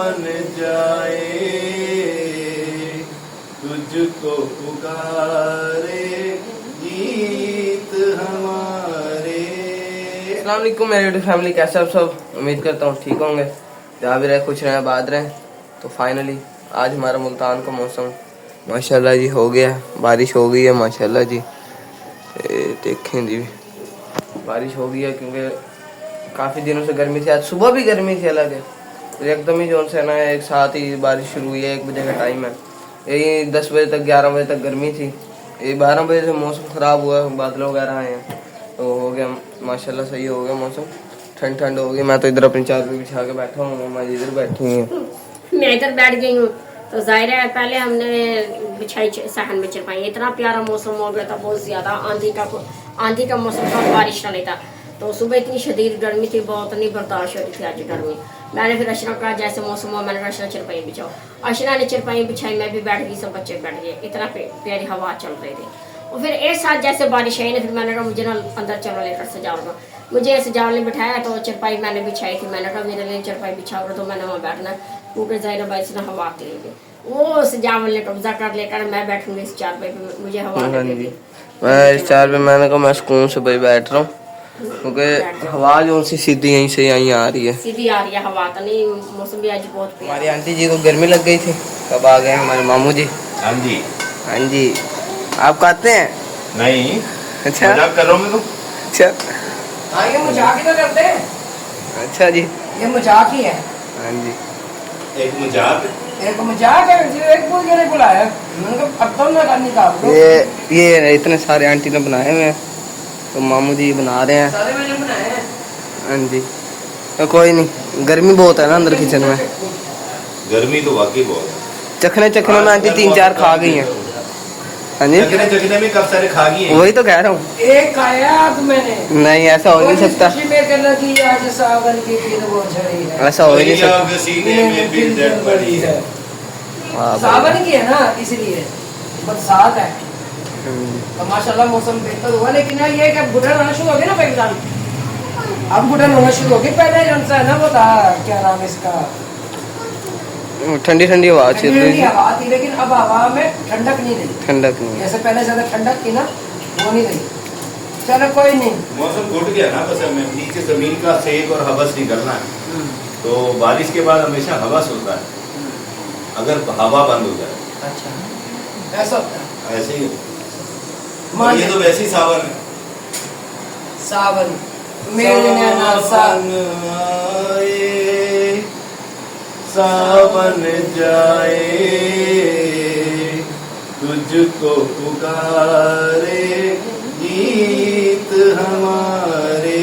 सावन जाए तुझको पुकारे गीत हमारे। अस्सलाम वालेकुम मेरी यूट्यूब फैमिली, कैसे आप सब? उम्मीद करता हूँ ठीक होंगे, जहाँ भी रहे खुश रहें आबाद रहें। तो फाइनली आज हमारा मुल्तान का मौसम माशाल्लाह जी हो गया, बारिश हो गई है माशाल्लाह जी। देखें जी बारिश हो गई है क्योंकि काफ़ी दिनों से गर्मी थी। आज सुबह भी गर्मी थी अलग है, तो एकदम ही जो है ना एक साथ ही बारिश शुरू हुई है। 1 बजे का टाइम है, यही 10 बजे तक 11 बजे तक गर्मी थी। ये 12 बजे से मौसम ख़राब हुआ, बादल वगैरह आए हैं तो हो गया माशाल्लाह, सही हो गया मौसम, ठंड ठंड हो गई। मैं तो इधर अपनी चादर बिछा के बैठा हूँ, मम्मा जी इधर बैठी हैं, मैं इधर बैठ गई हूँ। तो जाहिर है पहले हमने बिछाई सहन में चरपाई, इतना प्यारा मौसम हो गया था, बहुत ज्यादा आंधी का मौसम था, बारिश का नहीं था। तो सुबह इतनी शदीद गर्मी थी, बहुत नहीं बर्दाश्त हो रही थी आज गर्मी। मैंने फिर अशरा कहा जैसे मौसम हुआ, मैंने अशरा चरपाई बिछाओ। अशरा ने चरपाई बिछाई, मैं भी बैठ गई, सब बच्चे बैठ गए, इतना प्यारी हवा चल रही थी। और फिर एक साथ जैसे बारिश आई ना, फिर मैंने कहा मुझे ना अंदर चलो लेकर सजाओ। मुझे सजावट ने बिठाया तो चरपाई मैंने बिछाई थी। मैंने कहा मेरे लिए चरपाई बिछाओ, तो मैंने वहाँ बैठना, क्योंकि जाहिर भाई से ना हवा आती रहेगी। वो सजावट ने कब्जा कर लेकर मैं बैठूंगी इस चारपाई पे, मुझे हवा लगेगी। मैं इस चार पे मैंने कहा मैं सुकून से भाई बैठ रहा हूँ, क्योंकि हवा जो सी सीधी यहीं से यहीं आ रही है, सीधी आ रही है हवा, तो नहीं मौसम भी आज बहुत प्यारा। हमारी आंटी जी को गर्मी लग गई थी, कब आ गए हमारे मामू जी। हाँ जी। हाँ जी, आप खाते हैं? नहीं, अच्छा मजाक कर रहा हूँ मैं तो। अच्छा हाँ ये मजाक ही तो करते हैं, अच्छा जी, ये मजाक ही है। हाँ जी, एक मजाक एक मजाक है जो एक बोल के बुलाया, मैंने कहा अब तो ना करनी था। ये इतने सारे आंटी ने बनाए हुए हैं, तो मामू जी बना रहे हैं। सारे मैंने बनाए हैं। हाँ जी, तो कोई नहीं, गर्मी बहुत है ना अंदर किचन में, गर्मी तो वाकई बहुत है। चखने चखने में आंटी 3-4 खा गई हैं। हाँ जी, चखने चखने में कब सारे खा गई हैं। वही तो कह रहा हूँ। एक खाया तो मैंने, नहीं ऐसा हो ही नहीं सकता, खुशी में कहना कि आज सावन की दिन वो चढ़ी है, ऐसा हो ही नहीं सकता। के सीने में फिर दर्द पड़ी है। हाँ भाई। सावन की है ना, इसलिए बरसात है तो माशाल्लाह मौसम बेहतर हुआ। लेकिन यार ये क्या घुटन होना शुरू हो गया ना पाकिस्तान, अब घुटन होना शुरू हो गई। पहले जो है ना वो था, क्या नाम है इसका, ठंडी ठंडी हवा चल रही ठंडी हवा थी, लेकिन अब हवा में ठंडक नहीं रही, ठंडक नहीं है। जैसे पहले ज्यादा ठंडक थी ना, वो नहीं रही। चलो कोई नहीं, मौसम घुट गया ना, बस हमें नीचे जमीन का सेक और हवस निकलना है। तो बारिश के बाद हमेशा हवस होता है, अगर हवा बंद हो जाए। अच्छा ऐसा होता है। ऐसे ही और ये तो वैसे ही सावन है। सावन मेरे नैना सावन आए, सावन जाए तुझको पुकारे गीत हमारे।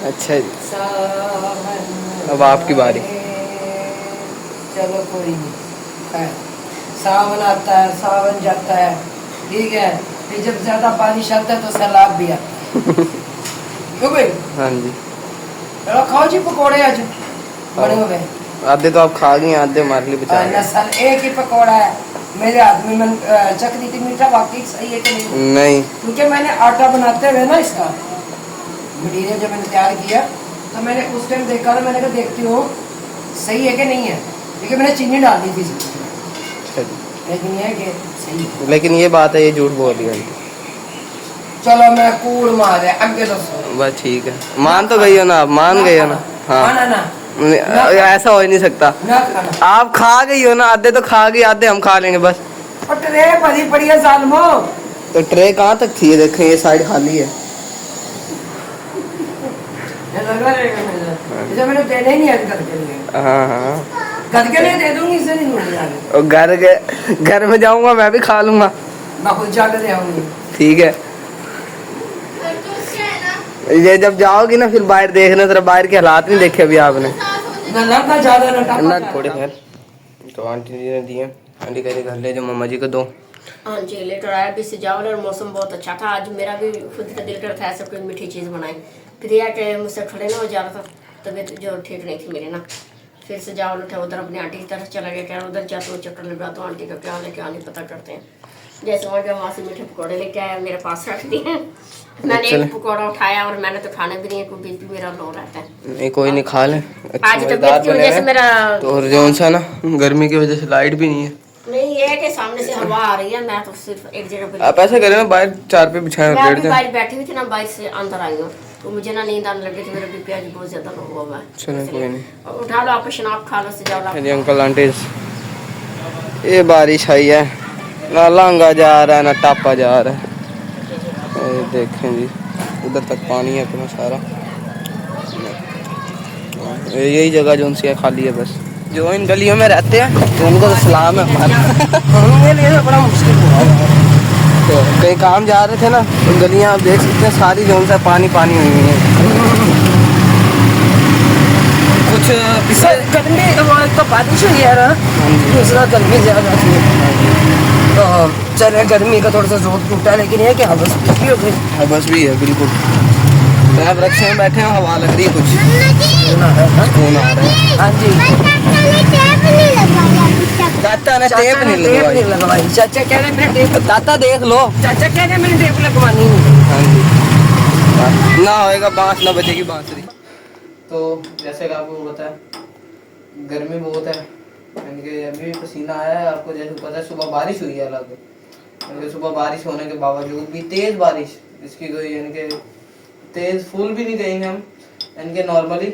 अच्छा जी, सावन अब आपकी बारी। चलो कोई नहीं, खैर सावन आता है, सावन जाता है, ठीक है। फिर जब ज्यादा बारिश आता है तो सैलाब भी आता है। क्यों भाई? हाँ जी, चलो खाओ जी पकौड़े आज बड़े हो गए। आधे तो आप खा गई, आधे हमारे लिए बचा गए। नसल एक ही पकौड़ा है मेरे हाथ में, मन चख दी थी। मीठा वाकई सही है कि नहीं? नहीं, क्योंकि मैंने आटा बनाते हुए ना, इसका मटीरियल जब मैंने तैयार किया तो मैंने उस टाइम देखा था, मैंने कहा देखती हूँ सही है कि नहीं है, लेकिन मैंने चीनी डाल दी थी इसमें। अच्छा जी, लेकिन ये है कि सही है। लेकिन ये बात है, ये झूठ बोल रही है। चलो मैं कूड़ मार है आगे दसो। बस ठीक है, मान तो गई हो ना, आप मान गई हो ना। हाँ, खाना ना ऐसा हो ही नहीं सकता। ना खाना, आप खा गई हो ना, आधे तो खा गई, आधे हम खा लेंगे बस। और ट्रे भरी पड़ी है सालमो। तो ट्रे कहाँ तक थी? ये देखें, ये साइड खाली है। ये लगा रहेगा मेरा, इसे मैंने देना ही नहीं है घर के लिए। हाँ हाँ, घर के लिए दे दूंगी, इसे नहीं दूंगी जाने। और घर में जाऊंगा मैं भी खा लूंगा। मैं खुद जाके दे आऊंगी। ठीक है, ये जब जाओगी ना फिर बाहर देखना, जरा बाहर के हालात नहीं देखे अभी आपने। ना लड़ना ज्यादा ना थोड़े खैर। तो आंटी जी ने दिए, आंटी कह रही घर ले जो मम्मा जी को दो। हाँ जी, लेकर आया भी सजावट, और मौसम बहुत अच्छा था आज। मेरा भी खुद का दिल करता है ऐसा कोई मीठी चीज़ बनाए। फिर यह कि मुझसे खड़े ना हो जा रहा था, तबीयत जो ठीक नहीं थी मेरी ना। फिर सजावट उठा, उधर अपनी आंटी की तरफ चला गया, क्या उधर जाते हुए चक्कर लगा तो आंटी का क्या हाल है क्या नहीं पता करते हैं। जैसे और जो मासी मीठे पकौड़े लेके आया मेरे पास रख दिए। मैंने चलो। एक पकौड़ा उठाया और मैंने तो खाने भी नहीं है, क्योंकि बीपी मेरा लो रहता है। नहीं कोई नहीं, खा लें। आज तबीयत की वजह से मेरा तो और जौन सा ना गर्मी की वजह से लाइट भी नहीं है। नहीं, ये है कि सामने से हवा आ रही है, मैं तो सिर्फ एक जगह पे आप ऐसा करें ना, बाहर चार पे बिछाए मैं बैठ अभी जाए। बाहर बैठी हुई थी ना, बाहर से अंदर आई हूँ तो मुझे ना नींद आने लगी थी, मेरा बीपी आज बहुत ज्यादा लो हुआ है। चलो कोई नहीं। अब उठा लो, आप शनाब खा लो, सजाओ लो। जी अंकल आंटी, ये बारिश आई है, ना लांगा जा रहा है ना टापा जा रहा है। ये देखें जी, उधर तक पानी है इतना सारा। यही जगह जो उनसे खाली है बस। जो इन गलियों में रहते हैं तो उनको तो सलाम है हमारा। उनके लिए तो बड़ा मुश्किल हुआ है। तो कई काम जा रहे थे ना, तो गलियां आप देख सकते हैं सारी जो सा पानी पानी हुई हुई है। कुछ सर गर्मी तो बारिश हुई है ना, दूसरा गर्मी ज्यादा थी। तो चले गर्मी का थोड़ा सा जोर टूटा, लेकिन ये कि हवस भी हो गई। बस भी है बिल्कुल। तो आप रक्शे में बैठे हैं, हवा लग रही है कुछ। सुकून आ रहा है। सुकून आ रहा है। हाँ जी, दाता ने चाचा टेप ने नहीं टेप नहीं लगवाई। लगवाई। चाचा कह रहे मेरे टेप, दाता देख लो। चाचा कह रहे मेरी टेप लगवानी नहीं। हाँ जी, ना होएगा बांस ना बजेगी बांसुरी। तो जैसे कि आपको पता है गर्मी बहुत है, यानी कि अभी भी पसीना आया है। आपको जैसे पता है सुबह बारिश हुई है, हालांकि यानी कि सुबह बारिश होने के बावजूद भी तेज बारिश, इसकी कोई यानी कि तेज फूल भी नहीं कहेंगे हम, यानी कि नॉर्मली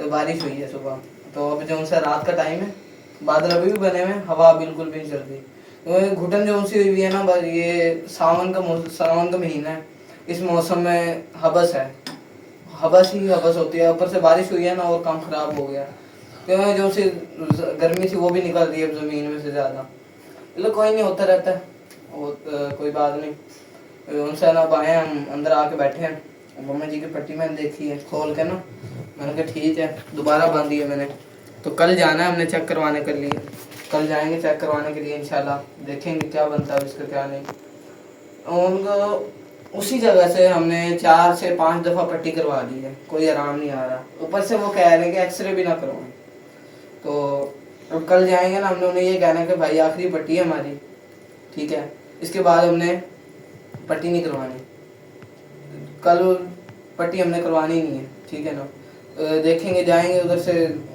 बारिश हुई है सुबह। तो अब जो उनसे रात का टाइम है, बादल अभी भी बने हुए हैं, हवा बिल्कुल भी नहीं चल रही। तो घुटन जो उनसी हुई है ना, बस ये सावन का महीना है, इस मौसम में हबस है, हबस ही हबस होती है। ऊपर से बारिश हुई है ना, और काम खराब हो गया, क्योंकि जो सी गर्मी थी वो भी निकल रही है अब जमीन में से ज्यादा। चलो कोई नहीं, होता रहता है, कोई बात नहीं। उनसे ना आए, हम अंदर आके बैठे हैं। मम्मा जी की पट्टी मैंने देखी है खोल के ना, मैंने कहा ठीक है, दोबारा बांधी है मैंने। तो कल जाना है हमने चेक करवाने के लिए, कल जाएंगे चेक करवाने के लिए इंशाल्लाह, देखेंगे क्या बनता है इसका क्या नहीं। उनको उसी जगह से हमने 4 से 5 दफा पट्टी करवा दी है, कोई आराम नहीं आ रहा। ऊपर से वो कह रहे हैं कि एक्सरे भी ना करवाएं। तो अब कल जाएंगे ना, हमने उन्हें ये कहना है कि भाई आखिरी पट्टी है हमारी, ठीक है, इसके बाद हमने पट्टी नहीं करवानी, कल पट्टी हमने करवानी नहीं है, ठीक है ना। देखेंगे, जाएंगे उधर से,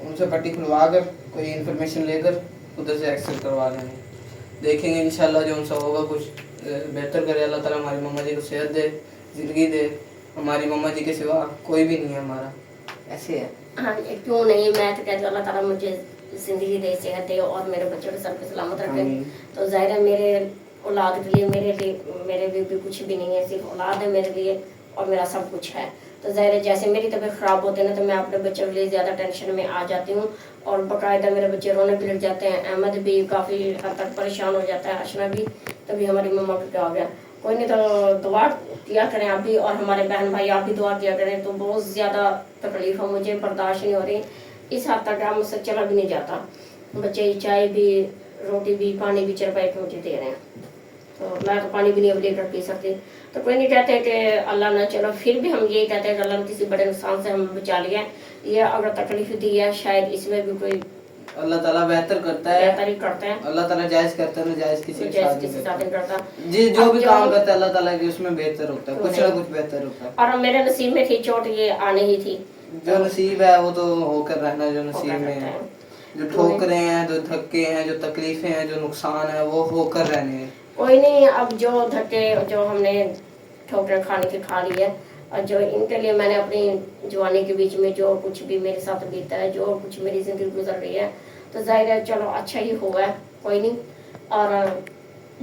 उनसे पट्टी खुलवा कर कोई इन्फॉर्मेशन लेकर उधर से एक्सरे करवा लेंगे। देखेंगे इंशाल्लाह जो उनसा होगा कुछ बेहतर करे अल्लाह ताला, हमारी मम्मा जी को सेहत दे, ज़िंदगी दे। हमारी मम्मा जी के सिवा कोई भी नहीं है हमारा, ऐसे है। हाँ, क्यों नहीं, मैं तो कहती हूँ अल्लाह ताला मुझे जिंदगी दे, सेहत दे और मेरे बच्चों के सर पे सलामत रखे। तो जाहिर है मेरे औलाद के लिए, मेरे लिए भी कुछ भी नहीं है, सिर्फ औलाद है मेरे लिए और मेरा सब कुछ है। तो जाहिर है जैसे मेरी तबीयत ख़राब होती है ना, तो मैं अपने बच्चों के लिए ज़्यादा टेंशन में आ जाती हूँ और बाकायदा मेरे बच्चे रोने भी लग जाते हैं। अहमद भी काफ़ी हद तक परेशान हो जाता है, अशना भी। तभी हमारी मम्मा को क्या हो गया, कोई नहीं, तो दुआ किया करें आप भी, और हमारे बहन भाई आप भी दुआ किया करें। तो बहुत ज़्यादा तकलीफ है, मुझे बर्दाश्त नहीं हो रही, इस हद तक हम मुझसे चला भी नहीं जाता। बच्चे चाय भी, रोटी भी, पानी भी चरपाई पे मुझे दे रहे हैं, तो मैं तो पानी भी नहीं अब लेकर पी सकती। तो कोई नहीं, कहते कि अल्लाह ना, चलो फिर भी हम यही कहते हैं कि अल्लाह ने किसी बड़े नुकसान से हम बचा लिया। ये अगर तकलीफ दी है, शायद इसमें भी कोई अल्लाह ताला बेहतर करता है, बेहतर ही करते हैं। अल्लाह ताला जायज करता है ना, जायज किसी के साथ नहीं करता। जी, जो भी काम करता है अल्लाह ताला के उसमें बेहतर होता है, कुछ ना कुछ बेहतर होता है। और मेरे नसीब में थी चोट, ये आने ही थी। जो नसीब है वो तो होकर रहना, जो नसीब में है। जो ठोकरे हैं, जो धक्के हैं, जो तकलीफें हैं, जो नुकसान है, वो होकर रहने हैं। कोई नहीं, अब जो धक्के जो हमने ठोकर खाने की खा ली है, और जो इनके लिए मैंने अपनी जवानी के बीच में जो कुछ भी मेरे साथ बीता है, जो कुछ मेरी जिंदगी गुजर रही है, तो जाहिर है चलो अच्छा ही हुआ है, कोई नहीं। और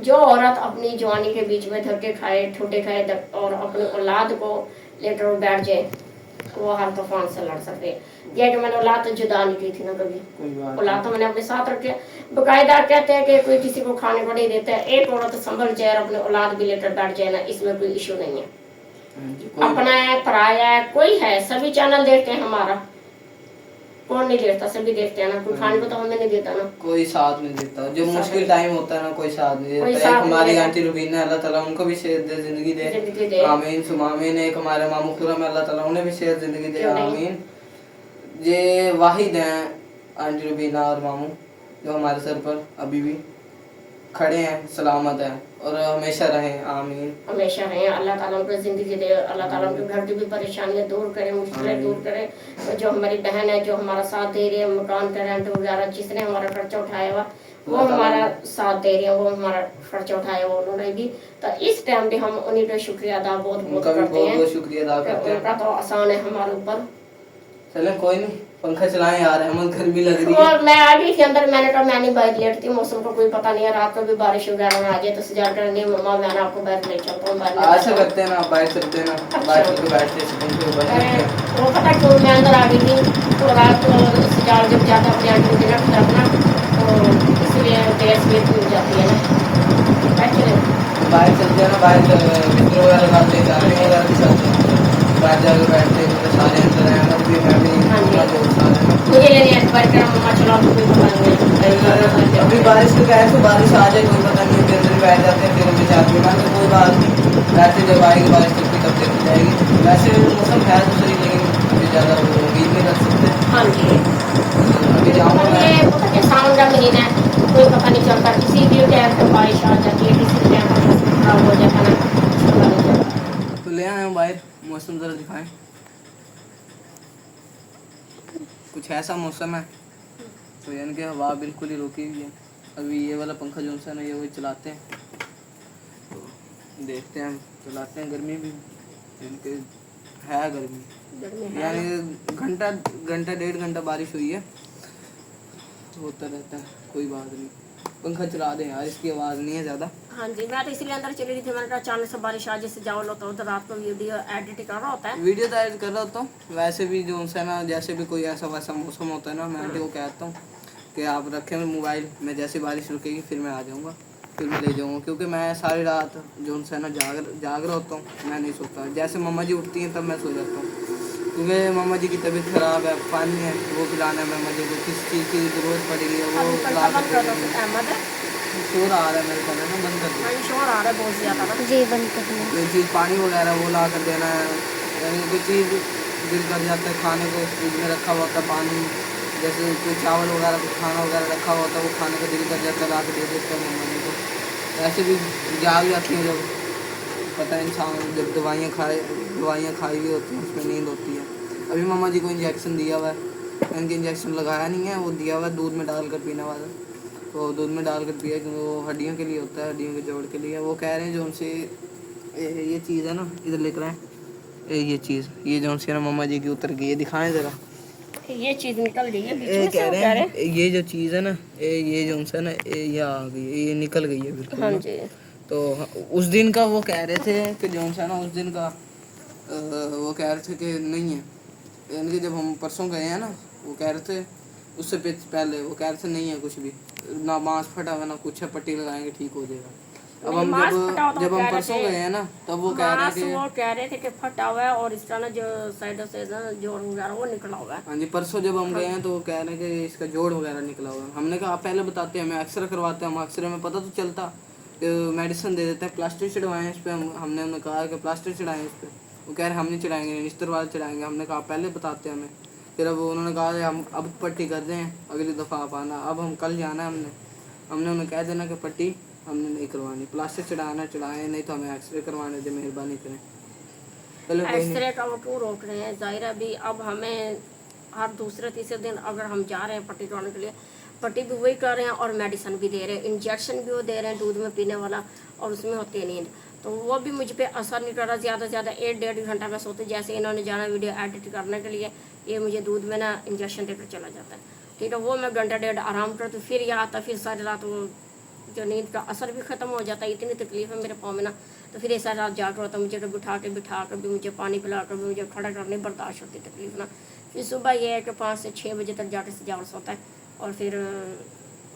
जो औरत अपनी जवानी के बीच में धक्के खाए, ठोटे खाए और अपने औलाद को लेकर बैठ जाए, वो हर तूफान से लड़ सकते हैं। यह कि मैंने औलाद तो जुदा नहीं की थी ना कभी, औलाद तो मैंने अपने साथ रखे। बाकायदा कहते हैं कि कोई किसी को खाने को नहीं देता है, एक औरत संभल जाए और अपने औलाद भी लेकर बैठ जाए ना, इसमें कोई इशू नहीं है। अपना है, पराया है, कोई है, सभी चैनल देखते हैं हमारा, कौन नहीं देखता, सभी देखते हैं ना। कोई खाने को तो हमें नहीं देता ना, कोई साथ नहीं देता, जो मुश्किल टाइम होता है ना, कोई साथ नहीं देता। एक हमारी आंटी रुबीना, अल्लाह ताला उनको भी सेहत दे, जिंदगी दे, आमीन सुम आमीन। एक हमारे मामू खुरम, अल्लाह ताला उन्हें भी सेहत जिंदगी दे, आमीन। ये वाहिद हैं आंटी रुबीना और मामू जो हमारे सर पर अभी भी, खड़े हैं, सलामत हैं और हमेशा रहें, आमीन। हमेशा रहें। अल्लाह ताला उनको जिंदगी दे, अल्लाह ताला उनके घर की भी परेशानियां दूर करे, मुश्किलें दूर करे। और जो हमारी बहन है जो हमारा साथ दे रही है, मकान का रेंट वगैरह जिसने हमारा खर्चा उठाया हुआ वो हमारा साथ दे रही है, वो हमारा खर्चा उठाया हुआ उन्होंने भी। तो इस टाइम भी हम उन्हीं का शुक्रिया अदा बहुत बहुत उनका भी करते बहुत हैं। बहुत शुक्रिया अदा करते हैं। उनका तो आसान है हमारे ऊपर। चलें कोई नहीं, पंखा चलाएं यार, अहमद गर्मी लग रही है। और मैं आ गई थी अंदर, मैंने कहा मैं नहीं बाहर लेटती, मौसम का कोई पता नहीं है, रात को भी बारिश वगैरह आ जाए तो सजा कर नहीं मम्मा मैं आपको बाहर ले चलता हूँ। ऐसा करते हैं ना, बाहर चलते हैं ना, बाहर चल के बैठते हैं छतों के ऊपर बैठ के। वो पता क्यों मैं अंदर आ गई थी तो रात को सजाड़ जब जाता अपने आंटी के रख रखना तो इसलिए गैस भी हो जाती है ना। बैठे बाहर चलते हैं ना, बाहर मित्र वगैरह लगाते हैं, गाने वगैरह भी चलते हैं, बाहर जाकर बैठते हैं, मतलब सारे अंदर हैं, हम भी, मैं भी, हमारा दोस्त सारे हैं। मुझे लेने एक बार कर मम्मा चलो आपको कोई पता नहीं। अभी बारिश का क्या है, तो बारिश आ जाए कोई पता नहीं, फिर अंदर बैठ जाते हैं, फिर हम चाहते हैं ना कोई बात नहीं, वैसे जब आएगी बारिश तब देखी जाएगी। वैसे मौसम है तो सही, लेकिन अभी ज़्यादा उम्मीद नहीं कर सकते। हाँ जी, अभी जाऊँगा मैं। ये पता क्या सावन का महीना है, कोई पता नहीं चलता, किसी भी टाइम पे बारिश आ जाती है, किसी भी टाइम पे खराब हो जाता है ना। तो ले आए हम बाहर, मौसम ज़रा दिखाएं। कुछ ऐसा मौसम है तो यानी कि हवा बिल्कुल ही रुकी हुई है। अभी ये वाला पंखा जो है ना, ये वही चलाते हैं, तो देखते हैं, चलाते हैं। गर्मी भी यानी कि है, गर्मी यानी घंटा घंटा 1.5 घंटा बारिश हुई है, होता रहता है, कोई बात नहीं। पंखा चला दें यार, इसकी आवाज़ नहीं है ज़्यादा। हाँ जी, मैं तो इसलिए अंदर चली गई थी, मैंने कहा अचानक से बारिश आ जैसे जाओ लो तो रात को वीडियो एडिट कर रहा होता है। वीडियो तो एडिट कर रहा होता हूँ, वैसे भी जो है ना, जैसे भी कोई ऐसा वैसा मौसम होता है ना, मैं आंटी को कहता हूँ कि आप रखें मोबाइल में, जैसे बारिश रुकेगी फिर मैं आ जाऊँगा, फिर मैं ले जाऊँगा, क्योंकि मैं सारी रात जो है ना जाग रहा होता हूँ, मैं नहीं सोता। जैसे मम्मा जी उठती हैं तब मैं सो जाता हूँ, क्योंकि मम्मा जी की तबीयत ख़राब है, पानी है वो पिलाना है, मम्मा जी को किस चीज़ की ज़रूरत पड़ेगी वो पिला कर। शोर आ रहा है मेरे पास ना, बंद कर दो। शोर आ रहा है बहुत ज्यादा ना जी, बंद कर लो। कोई चीज़ पानी वगैरह वो ला कर देना है, यानी कोई चीज़ दिल कर जाता है खाने को, फ्रिज में रखा हुआ होता है पानी, जैसे कोई चावल वगैरह कुछ खाना वगैरह रखा हुआ होता है, वो खाने का दिल कर जाता है, ला के दे देते हैं मम्मा जी को। ऐसे भी जाग जाती हैं जब, पता है इंसान जब दवाइयाँ खाई हुई होती हैं उसमें नींद होती है। अभी मम्मा जी को इंजेक्शन दिया हुआ है, इनके इंजेक्शन लगाया नहीं है, वो दिया हुआ है दूध में डाल कर पीने वाला, तो दूध में डाल कर पिया, क्योंकि वो हड्डियों के लिए होता है, हड्डियों के जोड़ के लिए। वो कह रहे हैं जो उनसे ये चीज़ है ना, इधर लिख रहे हैं ये चीज़, ये जो उनसे ना मम्मा जी की उतर गई है, दिखाएं ज़रा। ये चीज निकल गई है बीच ये में से, कह वो रहे हैं ये जो चीज़ है ना, ये जो उनसे ना ये आ गई है, ये निकल गई है बिल्कुल। हाँ जी, तो उस दिन का वो कह रहे थे कि जो है ना, उस दिन का वो कह रहे थे कि नहीं है, यानी कि जब हम परसों गए हैं ना, वो कह रहे थे उससे पहले वो कह रहे थे नहीं है कुछ भी, ना मांस फटा हुआ ना कुछ है, पट्टी लगाएंगे ठीक हो जाएगा। अब हम जब हम परसों गए हैं ना, तब वो कह रहे थे, वो कह रहे थे कि फटा हुआ है और इसका ना जो साइड से ना जोड़ वगैरह वो निकला हुआ है। हाँ जी, परसों जब हम गए हैं तो वो कह रहे हैं कि इसका जोड़ वगैरह निकला हुआ है। हमने कहा आप पहले बताते हैं, हमें एक्सरे करवाते हैं, हम एक्सरे में पता तो चलता, मेडिसिन दे देते हैं, प्लास्टर चढ़वाएं इस पर। हमने उन्हें कहा कि प्लास्टर चढ़ाएं इस पर, वो कह रहे हम नहीं चढ़ाएंगे, निस्तर वाले चढ़ाएंगे। हमने कहा पहले बताते हैं हमें, फिर अब उन्होंने कहा हम अब पट्टी कर दें, अगली दफ़ा आप आना। अब हम कल जाना है, हमने उन्हें कह देना कि पट्टी हमने नहीं करवानी, प्लास्टिक चढ़ाना चढ़ाएं, नहीं तो हमें एक्सरे करवाने दे, मेहरबानी करें। चलो एक्सरे का वो क्यों रोक रहे हैं, जाहिर है भी अब हमें हर दूसरे तीसरे दिन अगर हम जा रहे हैं पट्टी करवाने के लिए, पट्टी भी वही कर रहे हैं और मेडिसिन भी दे रहे हैं, इंजेक्शन भी वो दे रहे हैं दूध में पीने वाला, और उसमें होती है नींद, तो वो भी मुझ पर असर नहीं कर रहा। ज़्यादा से ज़्यादा 1-1.5 घंटा मैं सोती, जैसे इन्होंने जाना वीडियो एडिट करने के लिए, ये मुझे दूध में ना इंजेक्शन देकर चला जाता है, ठीक है, वो मैं घंटा 1.5 आराम करती, फिर यहाँ आता, फिर सारी रात वो जो नींद का असर भी ख़त्म हो जाता है। इतनी तकलीफ है मेरे पाँव में ना, तो फिर ऐसा रात जाकर होता, मुझे कभी बिठा कर भी मुझे पानी पिला कर भी मुझे खड़ा करने बर्दाश्त होती तकलीफ ना। फिर सुबह ये है कि 5 से 6 बजे तक जाकर से जाकर सोता है, और फिर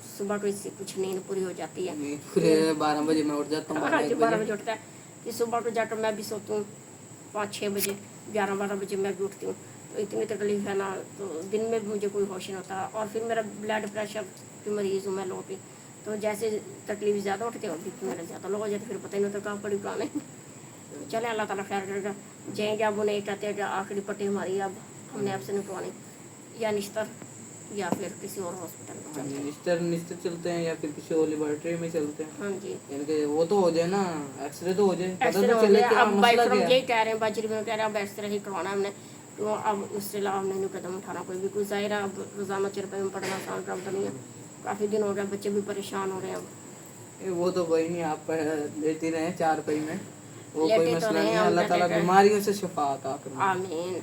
सुबह को इससे कुछ नींद पूरी हो जाती है, फिर 12 बजे मैं उठ जाता हूँ, 12 बजे उठता है, फिर सुबह को जाकर मैं भी सोती हूँ 5-6 बजे, 11-12 बजे मैं भी उठती हूँ। तो इतनी तकलीफ है ना, तो दिन में भी मुझे कोई होश नहीं होता। और फिर मेरा ब्लड प्रेशर की मरीज़ हूँ मैं, लो पे, तो जैसे तकलीफ ज़्यादा उठती है और बीपी मेरा ज़्यादा लो हो जाती, फिर पता ही नहीं होता कहाँ पड़ी पुराने। चले अल्लाह ताला खैर करेगा, जाएंगे अब उन्हें कहते हैं कि आखिरी पट्टी हमारी अब हमने आपसे निकलवानी, या निश्तर या फिर किसी और हॉस्पिटल में हाँ जी, चलते हैं। निश्चित चलते हैं या फिर किसी और लेबोरेटरी में चलते हैं। हाँ जी, यानी कि वो तो हो जाए ना, एक्सरे तो हो जाए, पता एक्सरे तो हो चले गया। कि अब भाई मसला फ्रॉम क्या यही है। कह रहे हैं, बाजरी में कह रहे हैं अब एक्सरे ही करवाना है हमने, तो अब उससे अलावा हमने नहीं कदम उठाना कोई भी। कुछ जाहिर है अब रोजाना 4 रुपये में पढ़ना आसान काम तो नहीं है, काफ़ी दिन हो गया, बच्चे भी परेशान हो रहे हैं अब। वो तो कोई नहीं, आप लेती रहे 4 रुपये में, वो कोई लेटे तो मसला रहे नहीं है। हम, अल्लाह ताला लेटे- बीमारियों से शिफा अता करे। आमीन।